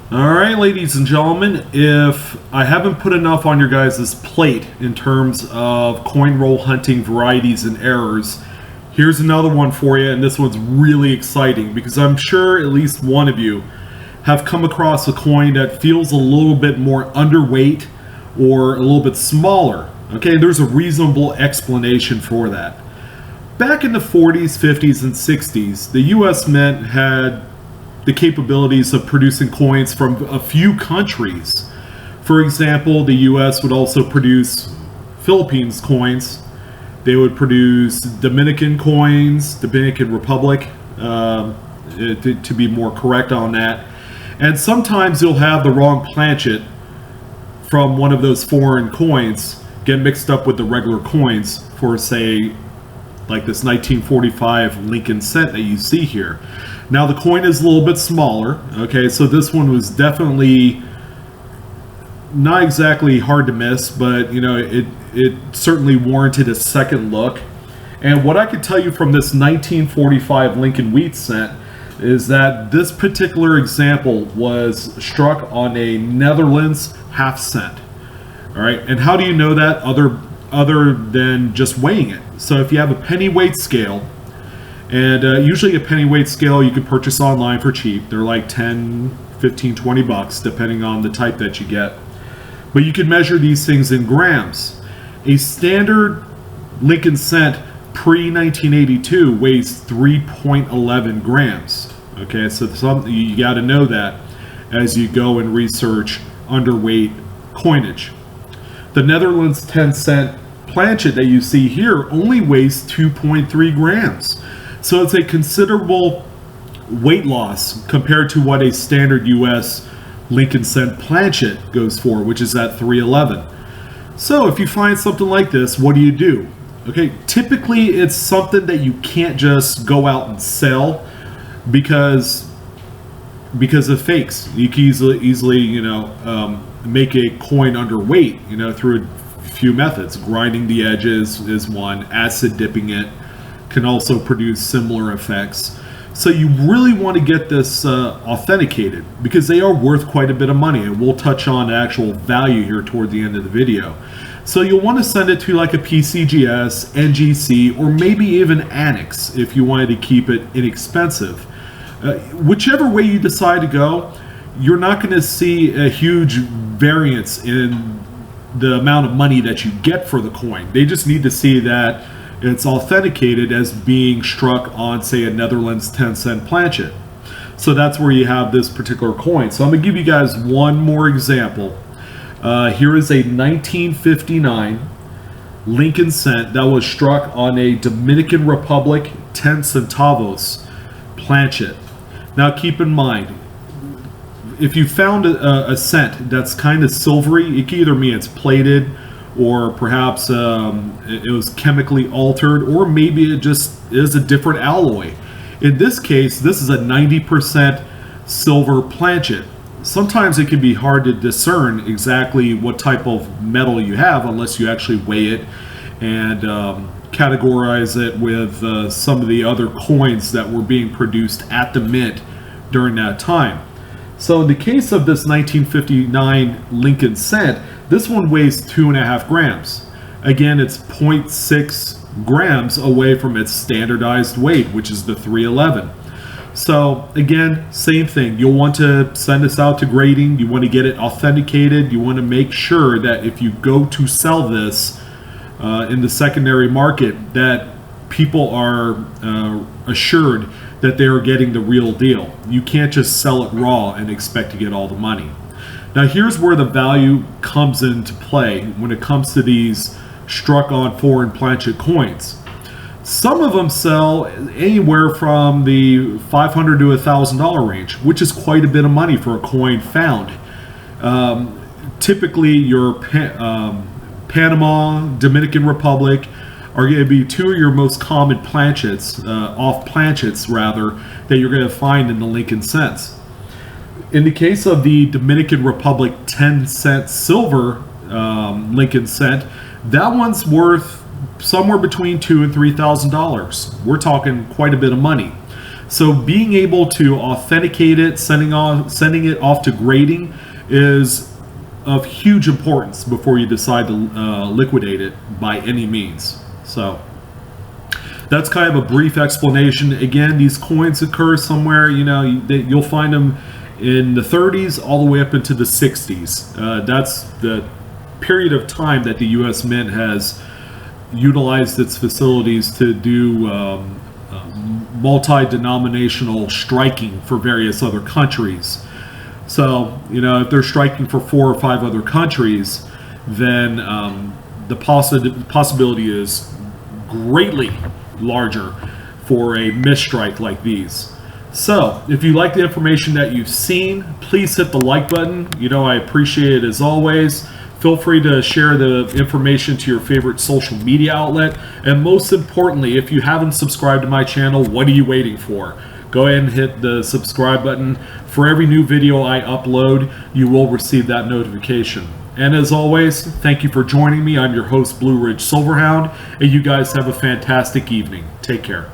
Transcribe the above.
All right, ladies and gentlemen, if I haven't put enough on your guys' plate in terms of coin roll hunting varieties and errors, here's another one for you, and this one's really exciting because I'm sure at least one of you have come across a coin that feels a little bit more underweight or a little bit smaller. Okay, there's a reasonable explanation for that. Back in the 40s, 50s, and 60s, the US Mint had the capabilities of producing coins from a few countries. For example, the US would also produce Philippines coins. They would produce Dominican coins, Dominican Republic, to be more correct on that. And sometimes you'll have the wrong planchet from one of those foreign coins get mixed up with the regular coins for, say, like this 1945 Lincoln cent that you see here. Now the coin is a little bit smaller, okay, so this one was definitely not exactly hard to miss, but you know, it certainly warranted a second look. And what I could tell you from this 1945 Lincoln wheat cent is that this particular example was struck on a Netherlands half cent. All right, and how do you know that other than just weighing it? So if you have a penny weight scale, and usually a penny weight scale you can purchase online for cheap. They're like 10, 15, 20 bucks depending on the type that you get. But you can measure these things in grams. A standard Lincoln cent pre-1982 weighs 3.11 grams. Okay, so you got to know that as you go and research underweight coinage. The Netherlands 10 cent planchet that you see here only weighs 2.3 grams. So it's a considerable weight loss compared to what a standard US Lincoln cent planchet goes for, which is at 311. So if you find something like this, what do? Okay, typically it's something that you can't just go out and sell because of fakes. You can easily make a coin underweight, through a few methods. Grinding the edges is one. Acid dipping it can also produce similar effects. So you really want to get this authenticated because they are worth quite a bit of money, and we'll touch on actual value here toward the end of the video. So you'll want to send it to like a PCGS, NGC, or maybe even Annex if you wanted to keep it inexpensive. Whichever way you decide to go, you're not going to see a huge variance in the amount of money that you get for the coin. They just need to see that it's authenticated as being struck on, say, a Netherlands 10 cent planchet. So that's where you have this particular coin. So I'm going to give you guys one more example. Here is a 1959 Lincoln cent that was struck on a Dominican Republic 10 centavos planchet. Now keep in mind, if you found a cent that's kind of silvery, it can either mean it's plated, or perhaps it was chemically altered, or maybe it just is a different alloy. In this case, this is a 90% silver planchet. Sometimes it can be hard to discern exactly what type of metal you have unless you actually weigh it and categorize it with some of the other coins that were being produced at the mint during that time. So in the case of this 1959 Lincoln cent, this one weighs 2.5 grams. Again, it's 0.6 grams away from its standardized weight, which is the 311. So again, same thing. You'll want to send this out to grading. You want to get it authenticated. You want to make sure that if you go to sell this in the secondary market, that people are assured that they are getting the real deal. You can't just sell it raw and expect to get all the money. Now here's where the value comes into play when it comes to these struck on foreign planchet coins. Some of them sell anywhere from the $500 to $1,000 range, which is quite a bit of money for a coin found. Typically your Panama, Dominican Republic are going to be two of your most common planchets, planchets rather, that you're going to find in the Lincoln cents. In the case of the Dominican Republic 10 cent silver Lincoln cent, that one's worth somewhere between $2,000 and $3,000. We're talking quite a bit of money. So being able to authenticate it, sending it off to grading is of huge importance before you decide to liquidate it by any means. So that's kind of a brief explanation. Again, these coins occur somewhere, you'll find them in the 30s all the way up into the 60s. That's the period of time that the U.S. Mint has utilized its facilities to do multi-denominational striking for various other countries. So, if they're striking for 4 or 5 other countries, then the possibility is greatly larger for a misstrike like these. So, if you like the information that you've seen, please hit the like button. I appreciate it as always. Feel free to share the information to your favorite social media outlet. And most importantly, if you haven't subscribed to my channel, what are you waiting for? Go ahead and hit the subscribe button. For every new video I upload, you will receive that notification. And as always, thank you for joining me. I'm your host, Blue Ridge Silverhound, and you guys have a fantastic evening. Take care.